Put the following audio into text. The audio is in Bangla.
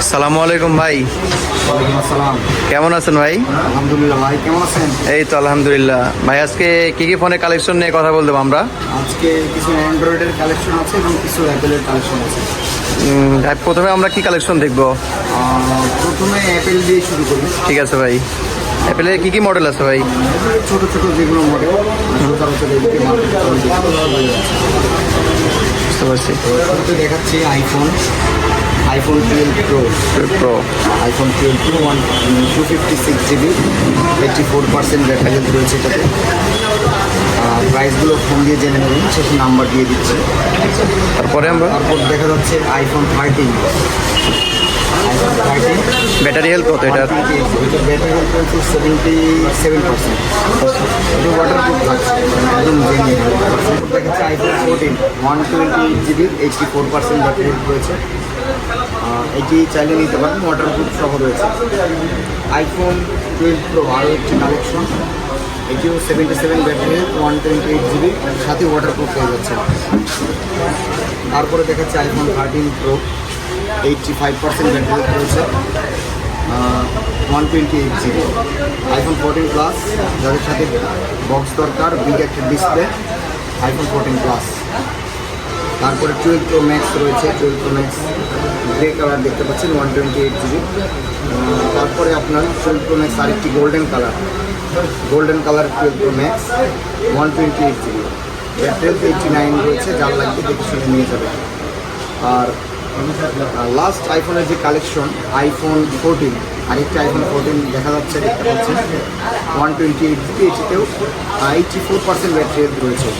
আসসালামু আলাইকুম ভাই। ওয়ালাইকুম আসসালাম। কেমন আছেন ভাই? আলহামদুলিল্লাহ ভাই, কেমন আছেন? এই তো আলহামদুলিল্লাহ। ভাই আজকে কি কি ফোনের কালেকশন নিয়ে কথা বলবো আমরা? আজকে কিছু অ্যান্ড্রয়েডের কালেকশন আছে এবং কিছু অ্যাপেলের কালেকশন আছে। প্রথমে আমরা কি কালেকশন দেখবো? প্রথমে অ্যাপেল দিয়ে শুরু করি। ঠিক আছে ভাই। অ্যাপেলের কি কি মডেল আছে ভাই? ছোট ছোট যেগুলো মডেল সচরাচর এদিকে মার্কেটে বুঝতে পারছি। শুরুতে দেখাচ্ছি iPhone 12 pro. Pro iPhone 12 pro 256 GB, 84% battery health রয়েছে এটাতে। প্রাইসগুলো ফোন দিয়ে জেনে নেবেন, শেষে নাম্বার দিয়ে দিচ্ছি। তারপর দেখা যাচ্ছে আইফোন 13। ব্যাটারি হেলথ কত এটার? ব্যাটারি হেলথ হচ্ছে 77%। এটা ওয়াটারপ্রুফ থাকছে, একদম জেনুইন। দেখাচ্ছে আইফোন 14 128 GB, 84% ব্যাটারি হেলথ রয়েছে। এটি চাইলে নিতে পারেন, ওয়াটারপ্রুফ সহ রয়েছে। আইফোন 12 প্রো আরও একটি কালেকশন, এটিও 77 ব্যাটারি হেলথ, 128 GB, সাথে ওয়াটারপ্রুফ হয়ে যাচ্ছে। তারপরে দেখাচ্ছে আইফোন 13 প্রো, 85% ব্যাটারি হেলথ রয়েছে, 128 GB। আইফোন 14 প্লাস, যাদের সাথে বক্স দরকার, বিগ একটা ডিসপ্লে, আইফোন 14 প্লাস। তারপরে 12 প্রো ম্যাক্স রয়েছে, 12 প্রো ম্যাক্স গ্রে কালার দেখতে পাচ্ছেন, 128 GB। তারপরে আপনার 12 প্রো ম্যাক্স আরেকটি golden colour 12 pro max, 128 GB। Battery 89 রয়েছে, যার লাগবে দেখে শুনে নিয়ে যাবে। আর লাস্ট আইফোনের যে কালেকশন আইফোন 14, আরেকটি আইফোন 14 দেখা যাচ্ছে, দেখতে পাচ্ছেন, 128 GB। এটিতেও 84% ব্যাটারি হেলথ রয়েছে।